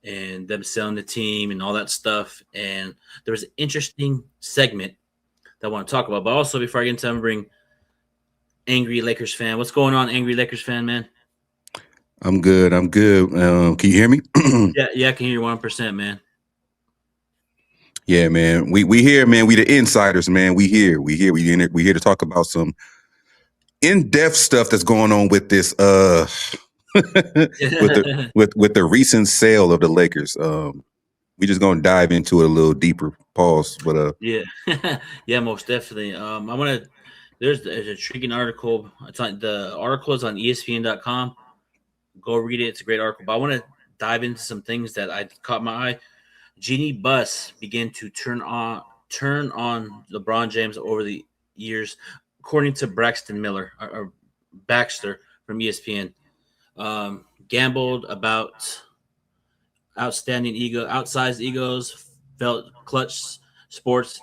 and them selling the team and all that stuff. And there was an interesting segment that I want to talk about. But also, before I get into it, I'm bring Angry Lakers fan. What's going on, Angry Lakers fan, man? I'm good. I'm good. Can you hear me? Yeah, yeah, I can hear you 1%, man. Yeah, man. We here, man. We the insiders, man. We here. We here to talk about some in-depth stuff that's going on with this with the recent sale of the Lakers. We just gonna dive into it a little deeper. Pause. But Yeah, yeah, most definitely. I want to. There's an intriguing article. It's on the article is on ESPN.com. Go read it. It's a great article. But I want to dive into some things that I caught my eye. Jeanie Buss began to turn on LeBron James over the years, according to Braxton Miller or Baxter from ESPN. Gambled about outsized egos, felt clutch sports,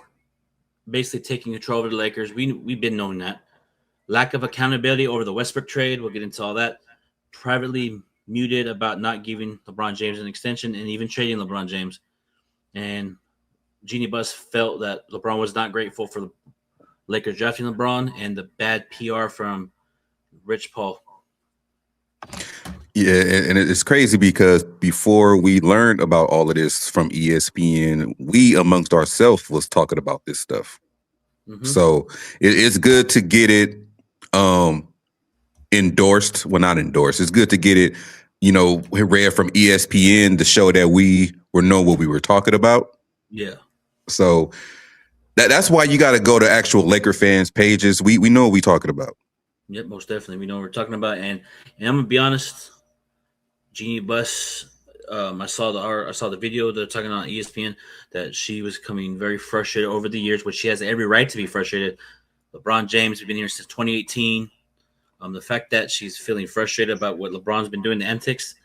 basically taking control over the Lakers. We've been knowing that. Lack of accountability over the Westbrook trade. We'll get into all that. Privately muted about not giving LeBron James an extension and even trading LeBron James. And Jeanie Buss felt that LeBron was not grateful for the Lakers drafting LeBron and the bad PR from Rich Paul. yeah, and it's crazy because before we learned about all of this from ESPN, we amongst ourselves was talking about this stuff. Mm-hmm. So it's good to get it um endorsed. Well, not endorsed. It's good to get it, read from ESPN to show that we were know what we were talking about. Yeah. So that's why you got to go to actual Laker fans pages. We know what we talking about. Yep, most definitely. We know what we're talking about. And I'm gonna be honest, Jeanie Buss. I saw the video they're talking on ESPN that she was coming very frustrated over the years, which she has every right to be frustrated. LeBron James has been here since 2018. The fact that she's feeling frustrated about what LeBron's been doing, the antics,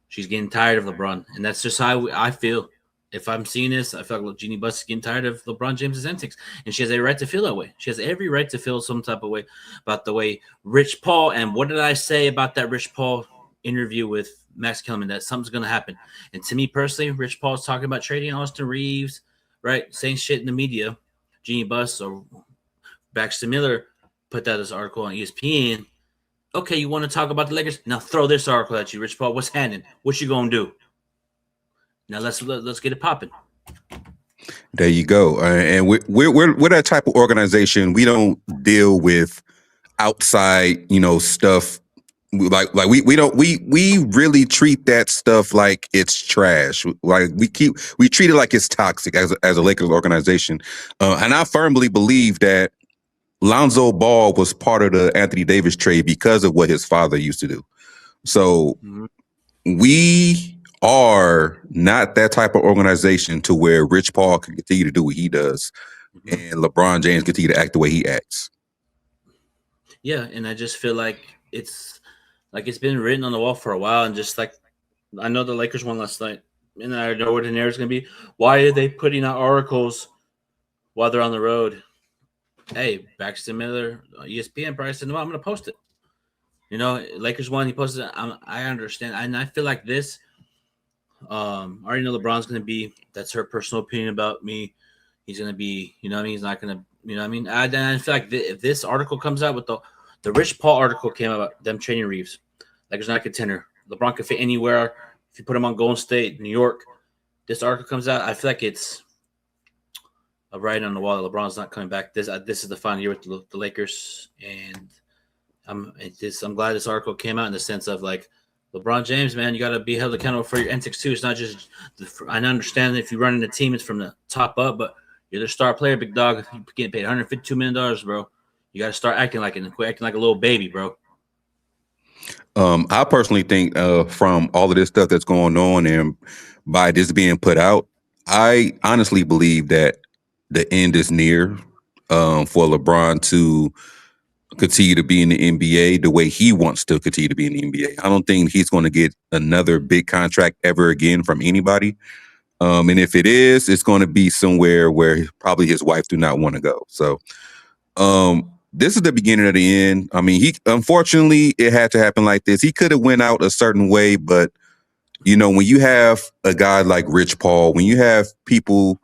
she's getting tired of LeBron, and that's just how I feel. If I'm seeing this, I feel like Jeanie Buss is getting tired of LeBron James's antics, and she has every right to feel that way. She has every right to feel some type of way about the way Rich Paul. And what did I say about that Rich Paul interview with Max Kellerman? That something's going to happen. And to me personally, Rich Paul's talking about trading Austin Reeves, right? Saying shit in the media. Jeanie Buss or Baxter Miller put that as an article on ESPN. Okay, you want to talk about the Lakers? Now throw this article at you, Rich Paul. What's happening? What you gonna do? Now let's get it popping. There you go. And we're that type of organization. We don't deal with outside, stuff. We really treat that stuff like it's trash. Like we treat it like it's toxic as a Lakers organization. And I firmly believe that Lonzo Ball was part of the Anthony Davis trade because of what his father used to do. So we are not that type of organization to where Rich Paul can continue to do what he does and LeBron James continue to act the way he acts. Yeah, and I just feel like it's been written on the wall for a while, and just like I know the Lakers won last night, and I know what the narrative's gonna be. Why are they putting out articles while they're on the road? Hey, Baxter Miller, ESPN probably said, "No, I'm gonna post it." Lakers won. He posted it. I understand, and I feel like this. I already know LeBron's gonna be. That's her personal opinion about me. He's gonna be. He's not gonna. I feel like if this article comes out with the Rich Paul article came out about them trading Reeves, Lakers not a contender. LeBron could fit anywhere if you put him on Golden State, New York. This article comes out. I feel like it's a writing on the wall that LeBron's not coming back. This is the final year with the Lakers, and I'm glad this article came out in the sense of like LeBron James, man, you got to be held accountable for your antics too. It's not just I understand if you're running the team, it's from the top up, but you're the star player, big dog. You're getting paid $152 million, bro. You got to start acting like it, quit acting like a little baby, bro. I personally think from all of this stuff that's going on and by this being put out, I honestly believe that the end is near for LeBron to continue to be in the NBA the way he wants to continue to be in the NBA. I don't think he's going to get another big contract ever again from anybody. And if it is, it's going to be somewhere where probably his wife do not want to go. So this is the beginning of the end. I mean, unfortunately, it had to happen like this. He could have went out a certain way, but When you have a guy like Rich Paul, when you have people,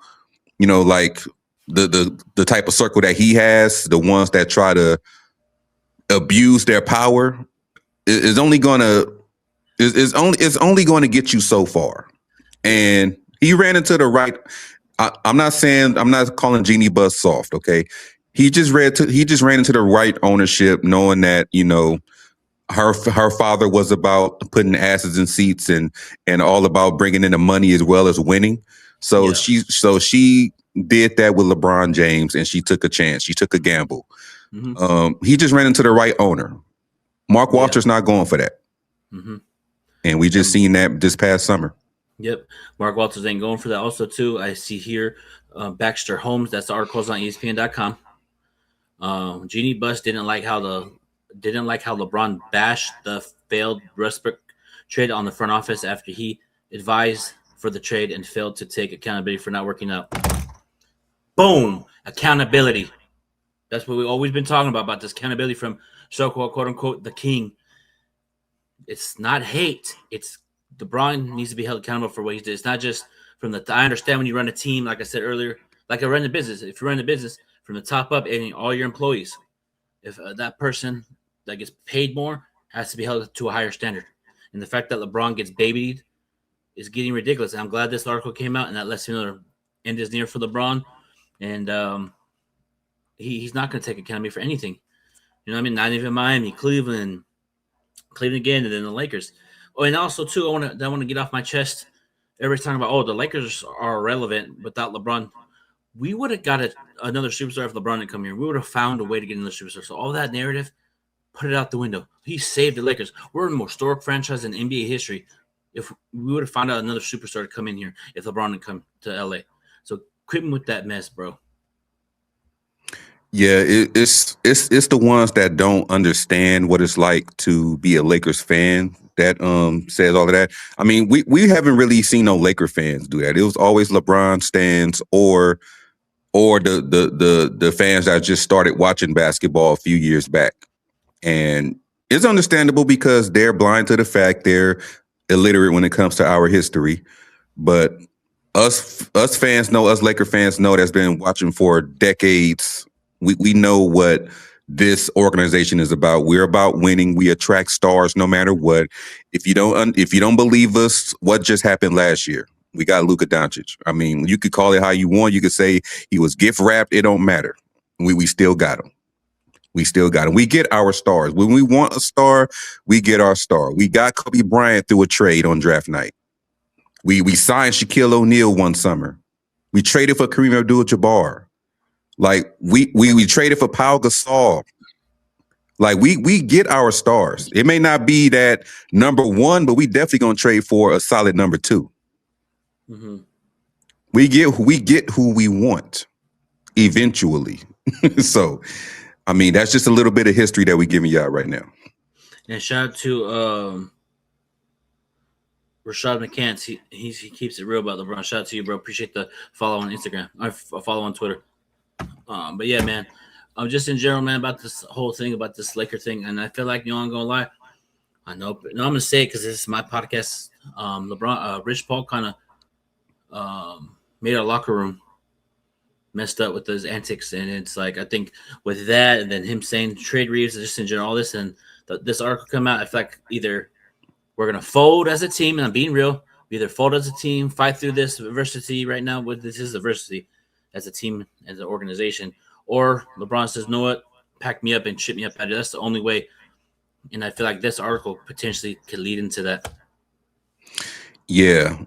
like the type of circle that he has, the ones that try to abuse their power, is only gonna is only going to get you so far. And he ran into the right. I'm not calling Jeanie Buss soft. Okay, he just ran into the right ownership, knowing that her father was about putting asses in seats and all about bringing in the money as well as winning. So Yeah. she did that with LeBron James, and she took a chance. She took a gamble. He just ran into the right owner. Mark Yeah. Walter's not going for that, and we just seen that this past summer. Yep. Mark Walters ain't going for that. Also, too, I see here Baxter Holmes. That's the articles on ESPN.com. Jeanie Buss didn't like how LeBron bashed the failed Westbrook trade on the front office after he advised for the trade and failed to take accountability for not working out. Boom! Accountability. That's what we've always been talking about this accountability from so-called, quote-unquote, the king. It's not hate. It's LeBron needs to be held accountable for what he did. It's not just from the. I understand when you run a team, like I said earlier, like I run a business. If you run a business from the top up and all your employees, if that person that gets paid more has to be held to a higher standard, and the fact that LeBron gets babied is getting ridiculous. And I'm glad this article came out, and that lets me know the end is near for LeBron, and he's not going to take accountability for anything. You know what I mean? Not even Miami, Cleveland again, and then the Lakers. Oh, and also too, I want to get off my chest. Everybody's talking about the Lakers are irrelevant without LeBron. We would have got another superstar if LeBron didn't come here. We would have found a way to get another superstar. So all that narrative, put it out the window. He saved the Lakers. We're the most historic franchise in NBA history. If we would have found out another superstar to come in here if LeBron didn't come to LA. So quit with that mess, bro. Yeah, it's the ones that don't understand what it's like to be a Lakers fan that says all of that. I mean, we haven't really seen no Laker fans do that. It was always LeBron stands or the fans that just started watching basketball a few years back. And it's understandable because they're blind to the fact they're illiterate when it comes to our history. But us fans know, us Laker fans know that's been watching for decades. We know what this organization is about. We're about winning. We attract stars no matter what. If you don't believe us, what just happened last year? We got Luka Doncic. I mean, you could call it how you want. You could say he was gift wrapped. It don't matter. We still got him. We still got him. We get our stars. When we want a star, we get our star. We got Kobe Bryant through a trade on draft night. We signed Shaquille O'Neal one summer. We traded for Kareem Abdul-Jabbar. Like we traded for Pau Gasol. Like we get our stars. It may not be that number one, but we definitely gonna trade for a solid number two. Mm-hmm. We get who we want eventually. So, I mean, that's just a little bit of history that we're giving y'all right now. And shout out to Rashad McCants. He keeps it real about LeBron. Shout out to you, bro. Appreciate the follow on Instagram. I follow on Twitter. But yeah, man. Just in general, man, about this whole thing, about this Laker thing, and I feel like, I'm gonna lie. I know, but no, I'm gonna say it because this is my podcast. Rich Paul kind of made our locker room messed up with those antics, and it's like I think with that, and then him saying trade Reeves, just in general, all this, and this article come out, I feel like either we're gonna fold as a team, and I'm being real. We either fold as a team, fight through this adversity right now. This is adversity as a team, as an organization. Or LeBron says, "Know what? Pack me up and ship me up out of here." That's the only way. And I feel like this article potentially could lead into that. Yeah.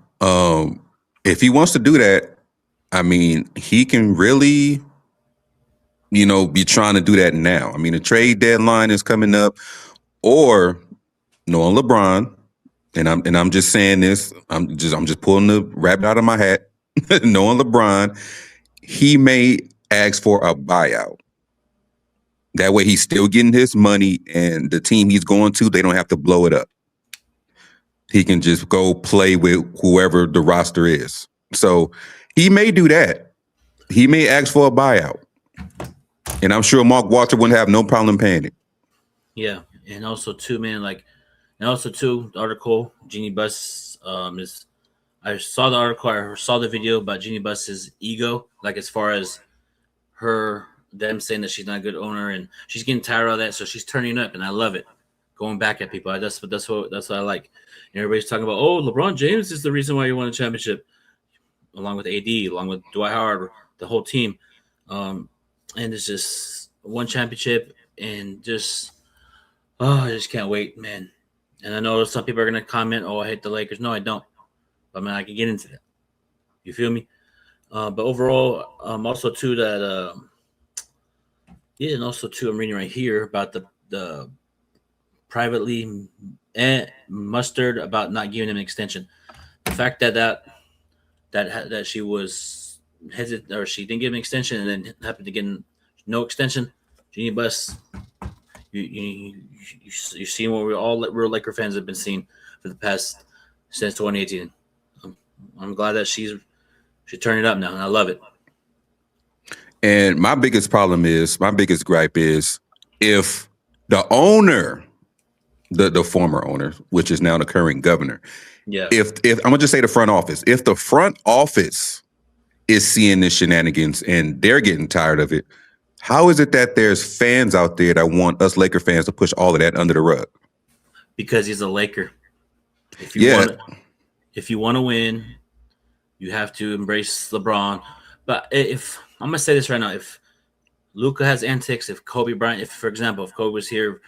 If he wants to do that, I mean, he can really, be trying to do that now. I mean, the trade deadline is coming up, or knowing LeBron, and I'm just saying this, I'm just pulling the rabbit out of my hat. Knowing LeBron, he may ask for a buyout. That way he's still getting his money, and the team he's going to, they don't have to blow it up. He can just go play with whoever the roster is. So he may do that. He may ask for a buyout. And I'm sure Mark Walter wouldn't have no problem paying it. Yeah. And also too, man, the article, Jeanie Buss is I saw the article, I saw the video about Jeanie Buss's ego, like as far as them saying that she's not a good owner and she's getting tired of that, so she's turning up, and I love it. Going back at people, that's what I like. And everybody's talking about, oh, LeBron James is the reason why you won a championship, along with AD, along with Dwight Howard, the whole team. And it's just one championship, and just I just can't wait, man. And I know some people are gonna comment, "Oh, I hate the Lakers." No, I don't. I mean, I can get into that. You feel me? But overall, also too that yeah, and also too, I'm reading right here about the privately mustered about not giving him an extension. The fact that she was hesitant, or she didn't give an extension, and then happened to get no extension. Jeanie Buss, you seen what we all real Laker fans have been seeing for the past since 2018. I'm glad that she's turning it up now, and I love it. And my biggest gripe is if the owner, the former owner, which is now the current governor, yeah. If I'm gonna just say the front office, if the front office is seeing this shenanigans and they're getting tired of it, how is it that there's fans out there that want us Laker fans to push all of that under the rug? Because he's a Laker. If you want to win, you have to embrace LeBron. But if I'm gonna say this right now, if Luka has antics, if Kobe Bryant, if for example, if Kobe was here,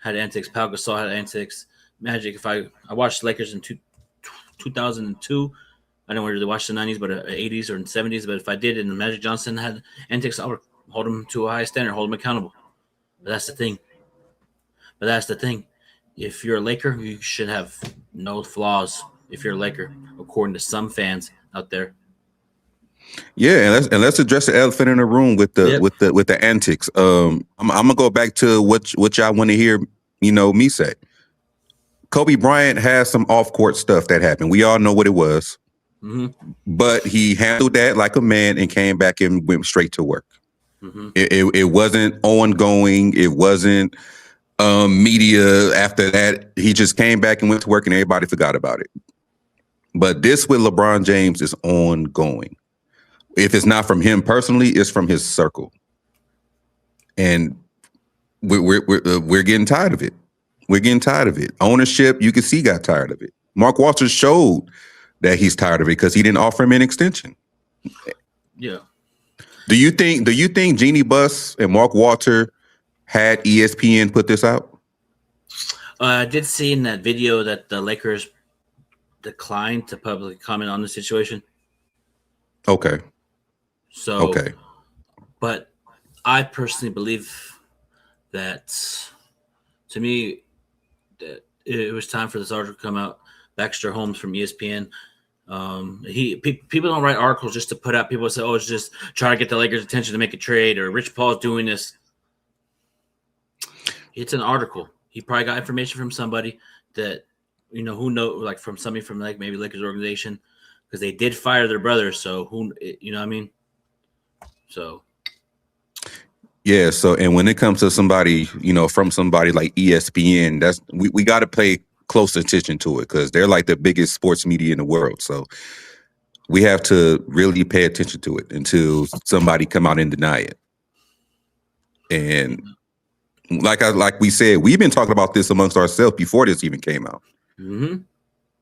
had antics, Pau Gasol had antics, Magic. If I watched Lakers in 2002, I don't really watch the 90s, but 80s or 70s. But if I did, and Magic Johnson had antics, I would hold him to a high standard, hold him accountable. But that's the thing. If you're a Laker, you should have no flaws. If you're a Laker, according to some fans out there. Yeah, and let's address the elephant in the room with the antics. I'm gonna go back to what y'all want to hear. Me say. Kobe Bryant has some off-court stuff that happened. We all know what it was, but he handled that like a man and came back and went straight to work. It wasn't ongoing. It wasn't media after that. He just came back and went to work, and everybody forgot about it. But this with LeBron James is ongoing. If it's not from him personally, it's from his circle, and we're getting tired of it. We're getting tired of it. Ownership, you can see, got tired of it. Mark Walters showed that he's tired of it because he didn't offer him an extension. Yeah. Do you think Jeanie Buss and Mark Walter had ESPN put this out? I did see in that video that the Lakers declined to publicly comment on the situation. Okay. So, okay. But I personally believe that, to me, that it was time for this article to come out. Baxter Holmes from ESPN. People don't write articles just to put out. People say, "Oh, it's just trying to get the Lakers' attention to make a trade," or Rich Paul's doing this. It's an article. He probably got information from somebody that who knows, like from somebody from like maybe Lakers organization, because they did fire their brother. So who, what I mean? So. Yeah. So, and when it comes to somebody, from somebody like ESPN, that's we got to pay close attention to it because they're like the biggest sports media in the world. So we have to really pay attention to it until somebody come out and deny it. And like we said, we've been talking about this amongst ourselves before this even came out.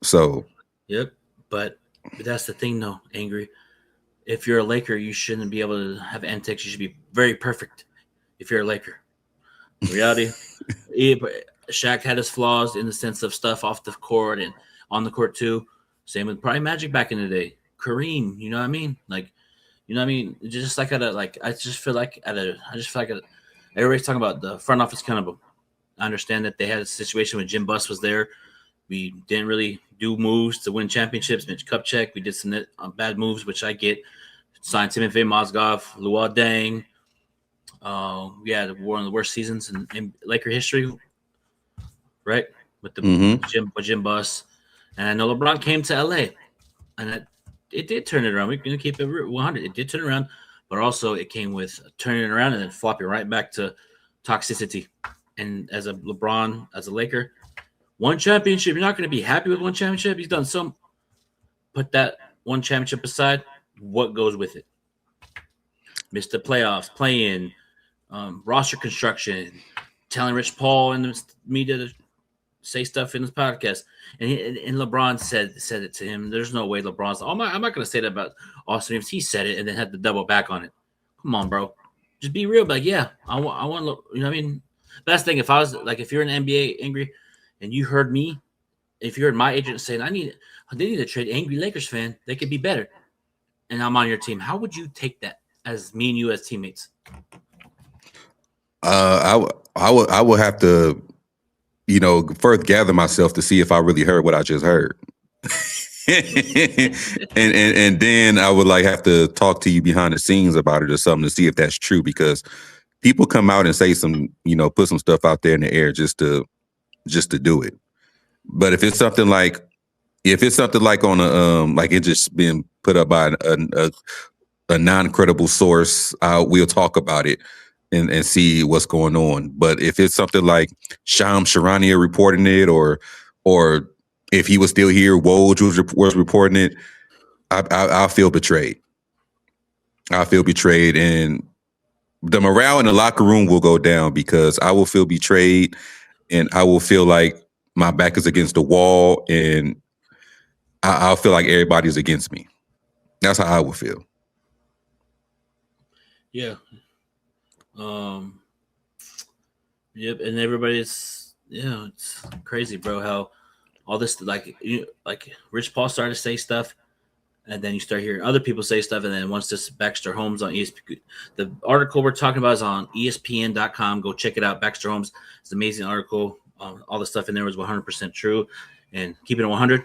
So. Yep. But that's the thing, though, Angry. If you're a Laker, you shouldn't be able to have antics. You should be very perfect if you're a Laker. In reality, Shaq had his flaws in the sense of stuff off the court and on the court too. Same with probably Magic back in the day. Kareem, you know what I mean? Like, you know what I mean? Just like I just feel like everybody's talking about the front office accountable. I understand that they had a situation when Jim Buss was there. We didn't really do moves to win championships. Mitch Kupchak, we did some bad moves, which I get. Signed Timothy Mozgov, Luol Deng. Yeah, one of the worst seasons in Laker history, right? With Jim Buss. And I know LeBron came to LA, and it did turn it around. We're going to keep it 100. It did turn around, but also it came with turning it around and then flopping right back to toxicity. And as a LeBron, as a Laker, One championship. You're not going to be happy with one championship. He's done some. Put that one championship aside. What goes with it? Missed the playoffs, play-in, roster construction, telling Rich Paul and the media to say stuff in his podcast. And LeBron said it to him. There's no way LeBron's. I'm not going to say that about Austin Reeves. He said it and then had to double back on it. Come on, bro. Just be real. Like, yeah, I want. You know what I mean? Best thing if I was like, if you're an NBA angry, and you heard me, if you heard my agent saying they need to trade angry Lakers fan, they could be better, and I'm on your team. How would you take that as me and you as teammates? I would have to, first gather myself to see if I really heard what I just heard. and then I would like have to talk to you behind the scenes about it or something to see if that's true, because people come out and say some, put some stuff out there in the air just to do it. But if it's something like on a like it just been put up by a non-credible source, we'll talk about it and see what's going on. But if it's something like Shams Charania reporting it, or if he was still here, Woj was reporting it, I feel betrayed. I feel betrayed, and the morale in the locker room will go down because I will feel betrayed, and I will feel like my back is against the wall, and I'll feel like everybody's against me. That's how I would feel. Yeah. Yep. And everybody's, it's crazy, bro. How all this, like Rich Paul started to say stuff, and then you start hearing other people say stuff, and then once this Baxter Holmes on ESPN, the article we're talking about is on ESPN.com. Go check it out. Baxter Holmes, it's an amazing article. All the stuff in there was 100% true, and keeping it 100.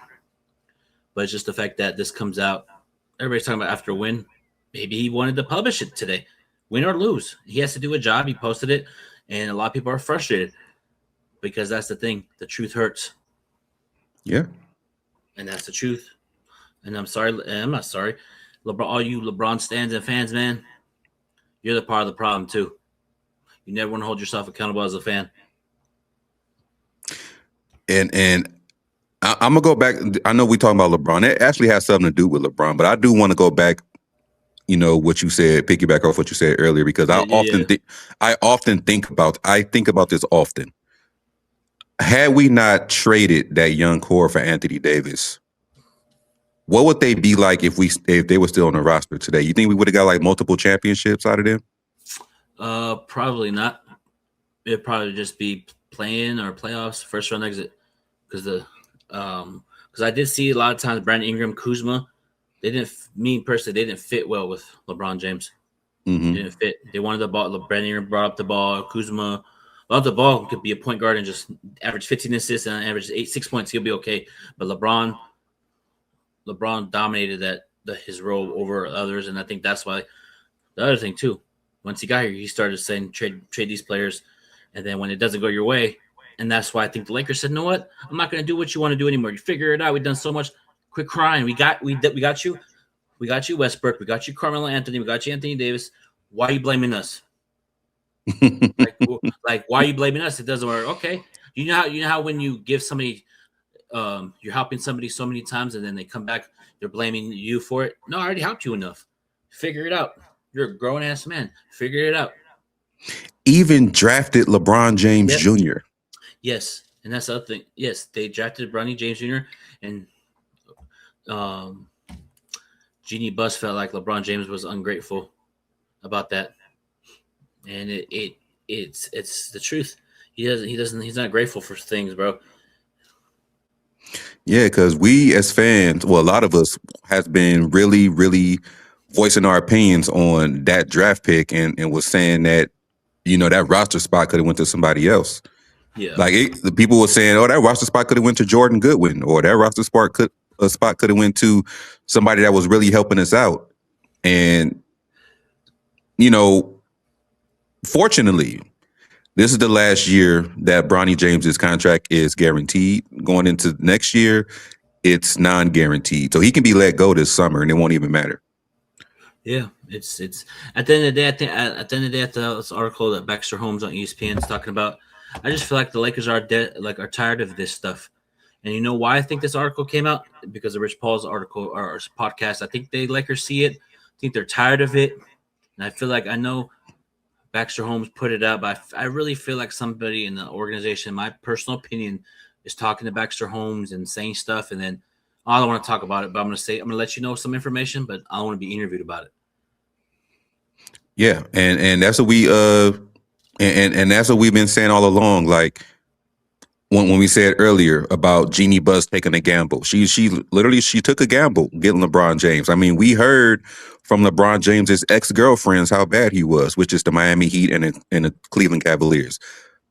But it's just the fact that this comes out. Everybody's talking about after a win. Maybe he wanted to publish it today, win or lose. He has to do a job. He posted it, and a lot of people are frustrated because that's the thing. The truth hurts. Yeah, and that's the truth. And I'm sorry. I'm not sorry. LeBron, all you LeBron stands and fans, man, you're the part of the problem too. You never want to hold yourself accountable as a fan. And I'm gonna go back. I know we're talking about LeBron. It actually has something to do with LeBron, but I do want to go back. What you said, piggyback off what you said earlier, because I think about this often. Had we not traded that young core for Anthony Davis, what would they be like if they were still on the roster today? You think we would have got like multiple championships out of them? Probably not. It'd probably just be playing or playoffs, first round exit. Because I did see a lot of times Brandon Ingram, Kuzma, they didn't fit well with LeBron James. Mm-hmm. They didn't fit. They wanted the ball. Brandon Ingram brought up the ball. Kuzma brought up the ball, could be a point guard and just average 15 assists and average 6 points. He'll be okay. But LeBron dominated his role over others, and I think that's why. The other thing too, once he got here, he started saying trade these players, and then when it doesn't go your way. And that's why I think the Lakers said, "You know what? I'm not going to do what you want to do anymore. You figure it out. We've done so much. Quit crying. We got you. We got you, Westbrook. We got you, Carmelo Anthony. We got you, Anthony Davis. Why are you blaming us? like, why are you blaming us? It doesn't work. Okay. You know how when you give somebody, you're helping somebody so many times, and then they come back, they're blaming you for it. No, I already helped you enough. Figure it out. You're a grown ass man. Figure it out. Even drafted LeBron James Jr. Yes, and that's the other thing. Yes, they drafted Bronny James Jr. and Jeanie Buss felt like LeBron James was ungrateful about that, and it's the truth. He's not grateful for things, bro. Yeah, because we as fans, well, a lot of us has been really, really voicing our opinions on that draft pick, and was saying that that roster spot could have went to somebody else. Yeah, like the people were saying, "Oh, that roster spot could have went to Jordan Goodwin, or that roster spot could have went to somebody that was really helping us out." And fortunately, this is the last year that Bronny James's contract is guaranteed. Going into next year, it's non-guaranteed, so he can be let go this summer, and it won't even matter. Yeah, it's at the end of the day. I think at the end of the day, this article that Baxter Holmes on ESPN is talking about, I just feel like the Lakers are are tired of this stuff. And you know why I think this article came out? Because of Rich Paul's article or podcast. I think the Lakers see it. I think they're tired of it. And I feel like I know Baxter Holmes put it out, but I really feel like somebody in the organization, my personal opinion, is talking to Baxter Holmes and saying stuff. And then I don't want to talk about it, but I'm going to let you know some information, but I don't want to be interviewed about it. Yeah, and that's what and that's what we've been saying all along. Like when we said earlier about Jeanie Buss taking a gamble, she literally she took a gamble getting LeBron James. I mean, we heard from LeBron James's ex-girlfriends how bad he was, which is the Miami Heat and the Cleveland Cavaliers.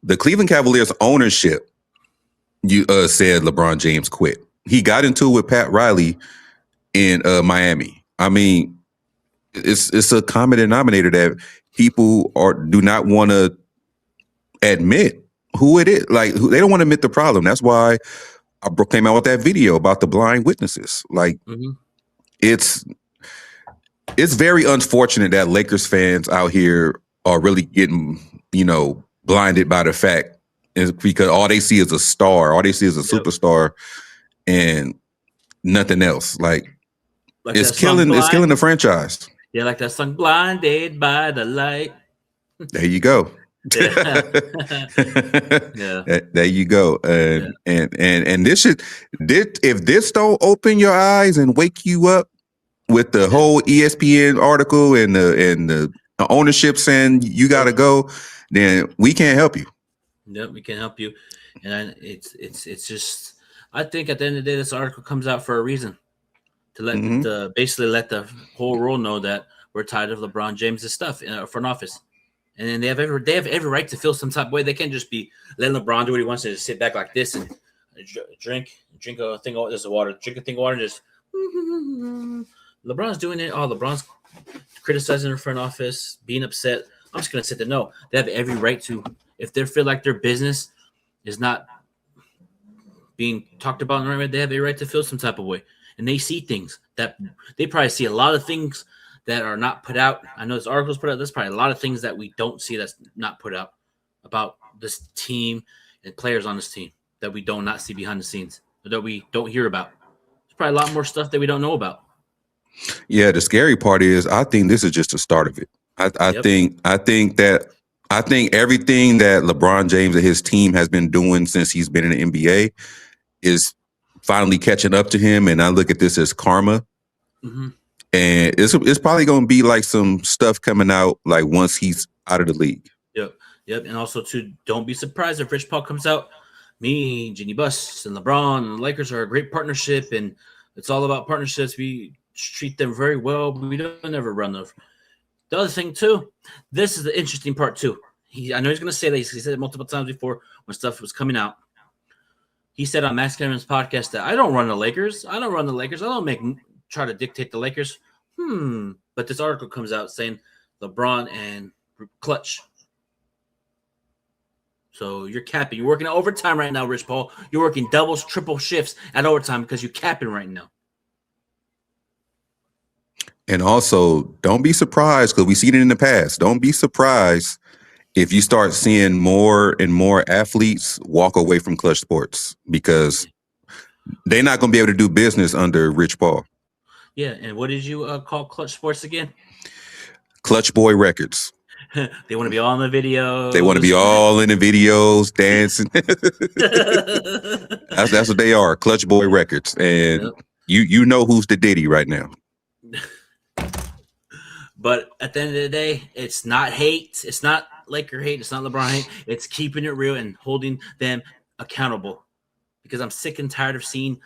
The Cleveland Cavaliers ownership said LeBron James quit. He got into it with Pat Riley in Miami. I mean, it's a common denominator that people do not want to admit who it is. Like they don't want to admit the problem. That's why I came out with that video about the blind witnesses. Like it's very unfortunate that Lakers fans out here are really getting, blinded by the fact is because all they see is a star, all they see is a superstar and nothing else. Like it's killing the franchise. Yeah, like that song Blinded by the Light. There you go. Yeah. There you go. And this if this don't open your eyes and wake you up with the whole ESPN article and the ownership saying you got to go, then we can't help you. Yep, we can help you. And it's just, I think at the end of the day, this article comes out for a reason. To let basically let the whole world know that we're tired of LeBron James' stuff in our front office, and then they have every right to feel some type of way. They can't just be letting LeBron do what he wants to just sit back like this and drink a thing of water, drink a thing of water, and just LeBron's doing it. Oh, LeBron's criticizing the front office, being upset. I'm just gonna sit there. No, they have every right to. If they feel like their business is not being talked about in the right way, they have a right to feel some type of way. And they see things that they probably see a lot of things that are not put out. I know this article's put out. There's probably a lot of things that we don't see that's not put out about this team and players on this team that we don't not see behind the scenes, or that we don't hear about. There's probably a lot more stuff that we don't know about. Yeah, the scary part is I think this is just the start of it. I think everything that LeBron James and his team has been doing since he's been in the NBA is finally catching up to him, and I look at this as karma. And it's probably going to be like some stuff coming out like once he's out of the league. Yep. And also, too, don't be surprised if Rich Paul comes out. Me, Jeanie Buss, and LeBron and the Lakers are a great partnership, and it's all about partnerships. We treat them very well. We don't ever run them. The other thing, too, this is the interesting part, too. I know he's going to say that. He said it multiple times before when stuff was coming out. He said on Max Kellerman's podcast that I don't run the Lakers. I don't try to dictate the Lakers. But this article comes out saying LeBron and Clutch. So you're capping. You're working overtime right now, Rich Paul. You're working doubles, triple shifts at overtime because you're capping right now. And also, don't be surprised because we've seen it in the past. Don't be surprised if you start seeing more and more athletes walk away from Clutch Sports because they're not going to be able to do business under Rich Paul. Yeah, and what did you call Clutch Sports again? Clutch Boy Records. They want to be all in the videos. They want to be all in the videos, dancing. That's what they are, Clutch Boy Records. And you know who's the Diddy right now. But at the end of the day, it's not hate. It's not Laker hate. It's not LeBron hate. It's keeping it real and holding them accountable. Because I'm sick and tired of seeing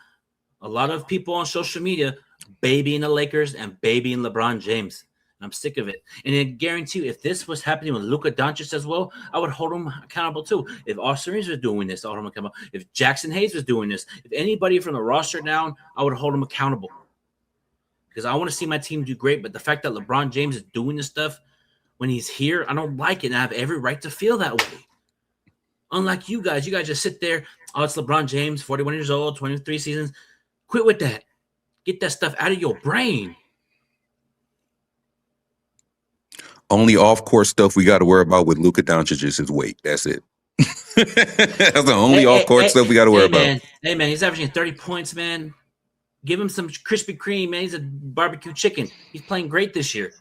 a lot of people on social media babying the Lakers and babying LeBron James. And I'm sick of it. And I guarantee you, if this was happening with Luka Doncic as well, I would hold him accountable too. If Austin Reeves was doing this, I would hold him accountable. If Jackson Hayes was doing this, if anybody from the roster down, I would hold him accountable. Because I want to see my team do great. But the fact that LeBron James is doing this stuff when he's here, I don't like it. And I have every right to feel that way. Unlike you guys just sit there. Oh, it's LeBron James, 41 years old, 23 seasons. Quit with that. Get that stuff out of your brain. Only off-court stuff we got to worry about with Luka Doncic is his weight. That's it. That's the only off court stuff we got to worry about. Hey man, he's averaging 30 points, man. Give him some Krispy Kreme, man. He's a barbecue chicken. He's playing great this year.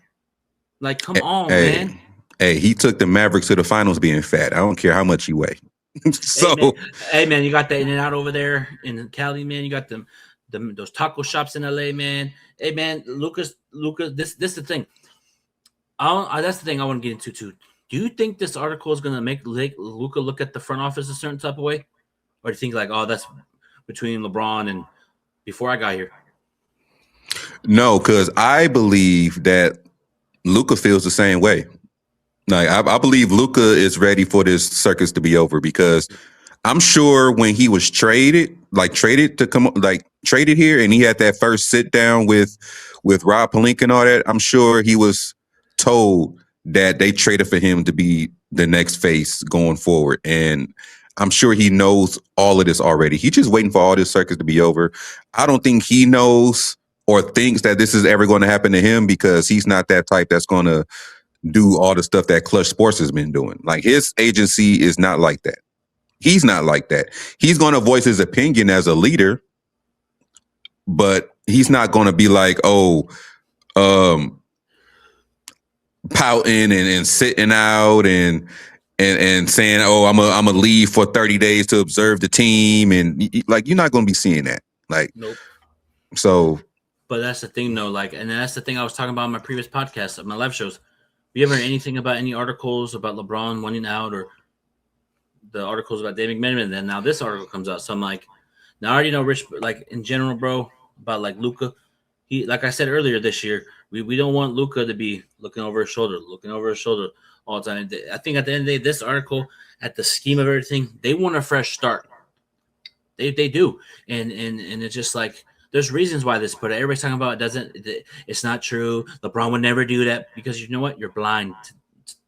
Like, come on, Hey, man. hey, he took the Mavericks to the finals being fat. I don't care how much he weigh. So, hey man, you got the In-N-Out over there in Cali, man. You got them those taco shops in LA, man. Hey man, Lucas, this is the thing. That's the thing I want to get into too. Do you think this article is going to make Luka look at the front office a certain type of way, or do you think like, oh, that's between LeBron and before I got here? No, because I believe that Luka feels the same way. Like I believe Luka is ready for this circus to be over because I'm sure when he was traded here, and he had that first sit down with Rob Pelinka and all that. I'm sure he was told that they traded for him to be the next face going forward, and I'm sure he knows all of this already. He's just waiting for all this circus to be over. I don't think he knows or thinks that this is ever going to happen to him because he's not that type that's going to do all the stuff that Clutch Sports has been doing. Like his agency is not like that. He's not like that. He's going to voice his opinion as a leader, but he's not going to be like, pouting and sitting out and saying, oh, I'm a leave for 30 days to observe the team. And like, you're not going to be seeing that. Like, nope. So. But that's the thing though. Like, and that's the thing I was talking about in my previous podcast of my live shows. Have you ever heard anything about any articles about LeBron wanting out or the articles about Dave McMenamin? And then now this article comes out. So I'm like, now I already know Rich, like in general, bro, about like Luka. He, like I said earlier this year, we don't want Luka to be looking over his shoulder all the time. I think at the end of the day, this article, at the scheme of everything, they want a fresh start. They do. And it's just like, there's reasons why this put it. Everybody's talking about it's not true. LeBron would never do that because you know what? You're blind.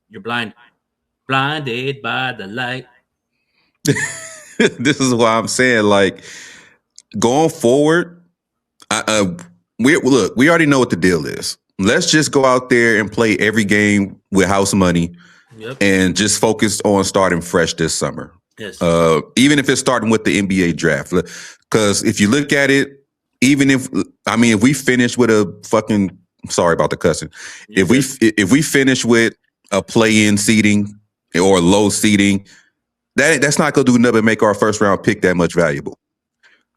You're blinded by the light. This is why I'm saying, like, going forward, we already know what the deal is. Let's just go out there and play every game with house money, and just focus on starting fresh this summer. Yes. Even if it's starting with the NBA draft, because if you look at it, if we finish with a fucking, sorry about the cussing, if we finish with a play-in seeding or low seeding, that's not going to do nothing but make our first round pick that much valuable.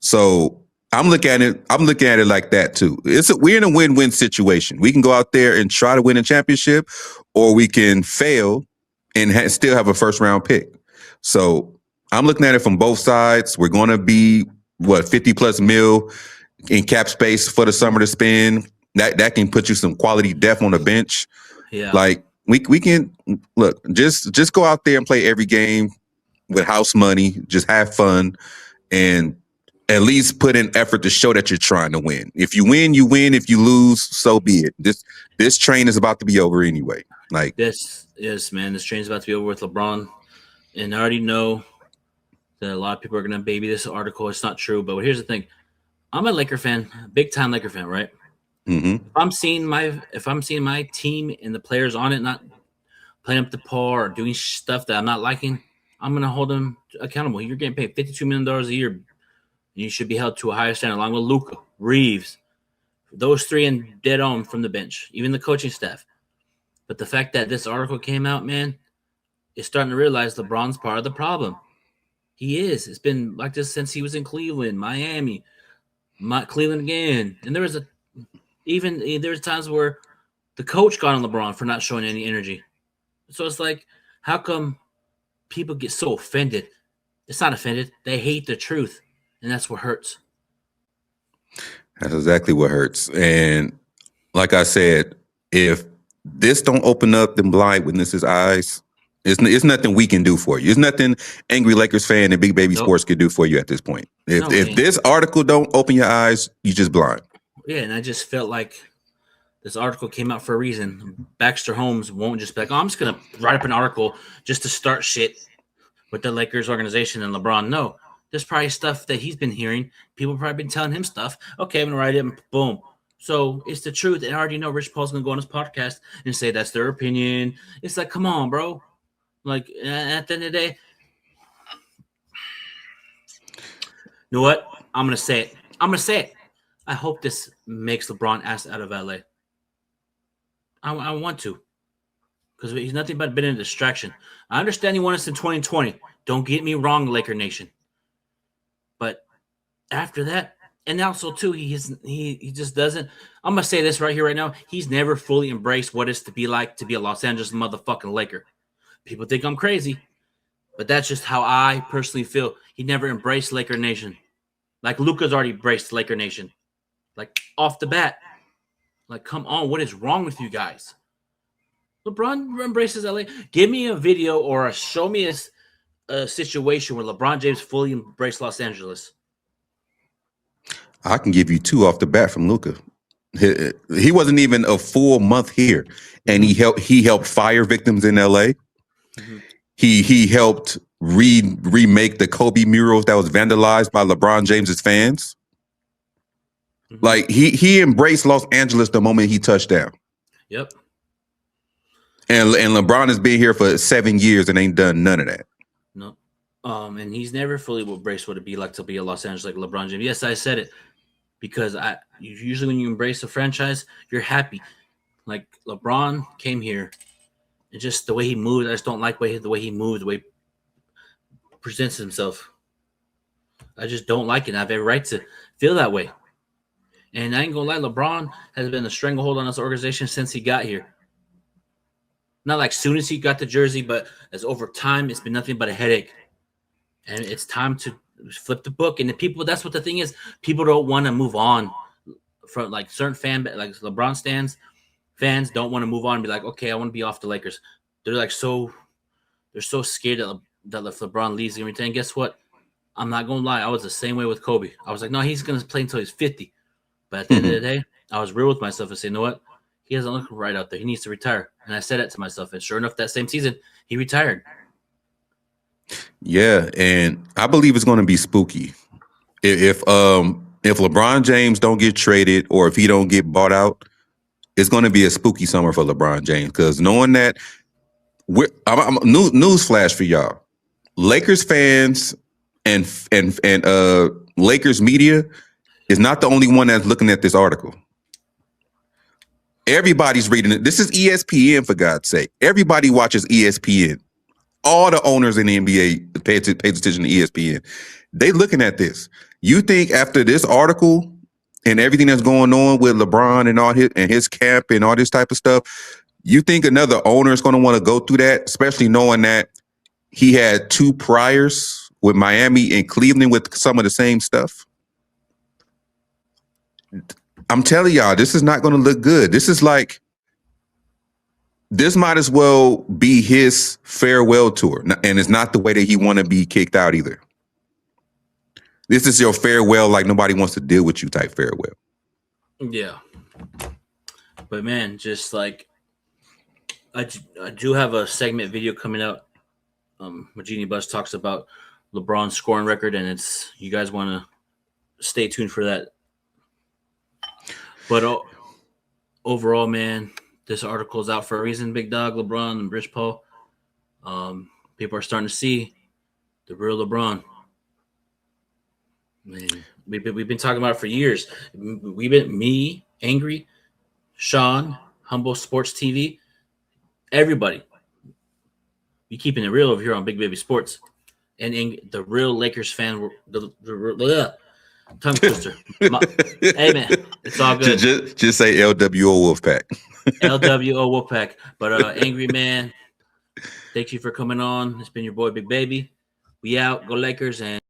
So I'm looking at it like that too. We're in a win-win situation. We can go out there and try to win a championship, or we can fail and still have a first round pick. So I'm looking at it from both sides. We're going to be 50 plus mil in cap space for the summer to spend. That can put you some quality depth on the bench. Yeah, like we can look. Just go out there and play every game with house money. Just have fun and at least put in effort to show that you're trying to win. If you win, you win. If you lose, so be it. This train is about to be over anyway. Like this train's about to be over with LeBron, and I already know that a lot of people are gonna baby this article. It's not true, but here's the thing: I'm a Laker fan, big time Laker fan, right? Mm-hmm. If I'm seeing my team and the players on it not playing up to par or doing stuff that I'm not liking, I'm gonna hold them accountable. You're getting paid $52 million a year. You should be held to a higher standard, along with Luka, Reeves, those three, and dead on from the bench, even the coaching staff. But the fact that this article came out, man, is starting to realize LeBron's part of the problem. He is. It's been like this since he was in Cleveland, Miami, Cleveland again. And there was times where the coach got on LeBron for not showing any energy. So it's like, how come people get so offended? It's not offended. They hate the truth. And that's what hurts. That's exactly what hurts. And like I said, if this don't open up them blind witnesses' eyes, it's nothing we can do for you. It's nothing Angry Lakers fan and Big Baby Sports could do for you at this point. If this article don't open your eyes, you just blind. Yeah, and I just felt like this article came out for a reason. Baxter Holmes won't just be like, oh, I'm just going to write up an article just to start shit with the Lakers organization and LeBron. No. There's probably stuff that he's been hearing. People probably been telling him stuff. Okay, I'm going to write it and boom. So it's the truth. And I already know Rich Paul's going to go on his podcast and say that's their opinion. It's like, come on, bro. Like, at the end of the day, know what? I'm gonna say it. I'm gonna say it. I hope this makes LeBron ass out of LA. I want to, because he's nothing but been a distraction. I understand he won us in 2020. Don't get me wrong, Laker Nation. But after that, and also too, he just doesn't. I'm gonna say this right here, right now. He's never fully embraced what it's to be like to be a Los Angeles motherfucking Laker. People think I'm crazy, but that's just how I personally feel. He never embraced Laker Nation. Like Luka's already embraced Laker Nation. Like off the bat. Like, come on, what is wrong with you guys? LeBron embraces LA. Give me a video or show me a situation where LeBron James fully embraced Los Angeles. I can give you two off the bat from Luka. He wasn't even a full month here, and he helped fire victims in LA. Mm-hmm. He helped remake the Kobe murals that was vandalized by LeBron James's fans. Mm-hmm. Like he embraced Los Angeles the moment he touched down. Yep. And LeBron has been here for 7 years and ain't done none of that. No. And he's never fully embraced what it'd be like to be a Los Angeles like LeBron James. Yes, I said it because usually when you embrace a franchise, you're happy. Like LeBron came here, and just the way he moved, I just don't like the way he moves, the way he presents himself. I just don't like it. I have every right to feel that way. And I ain't gonna lie, LeBron has been a stranglehold on this organization since he got here. Not like soon as he got the jersey, but as over time, it's been nothing but a headache. And it's time to flip the book. And the people, that's what the thing is. People don't want to move on from like certain like LeBron fans don't want to move on and be like, okay, I want to be off the Lakers. They're like they're so scared that if LeBron leaves and everything. And guess what? I'm not gonna lie, I was the same way with Kobe. I was like, no, he's gonna play until he's 50. But at the end of the day, I was real with myself and say, you know what? He doesn't look right out there. He needs to retire. And I said that to myself. And sure enough, that same season, he retired. Yeah, and I believe it's going to be spooky. If LeBron James don't get traded or if he don't get bought out, it's going to be a spooky summer for LeBron James. Because knowing that, news flash for y'all, Lakers fans and Lakers media is not the only one that's looking at this article. Everybody's reading it. This is ESPN, for God's sake. Everybody watches ESPN. All the owners in the NBA pays attention to ESPN. They looking at this. You think after this article and everything that's going on with LeBron and his camp and all this type of stuff, you think another owner is going to want to go through that, especially knowing that he had 2 priors with Miami and Cleveland with some of the same stuff? I'm telling y'all, this is not going to look good. This might as well be his farewell tour. And it's not the way that he want to be kicked out either. This is your farewell, like nobody wants to deal with you type farewell. Yeah. But man, just like, I do have a segment video coming out where Jeanie Buss talks about LeBron's scoring record, and you guys want to stay tuned for that. But overall, man, this article is out for a reason, Big Dog, LeBron, and Rich Paul. People are starting to see the real LeBron. Man, we've been talking about it for years. Me, Angry, Sean, Humble Sports TV, everybody. We keeping it real over here on Big Baby Sports. And the real Lakers fan, tongue twister. Hey, man, it's all good. Just say LWO Wolfpack. LWO Wolfpack. But Angry Man, thank you for coming on. It's been your boy, Big Baby. We out. Go Lakers. And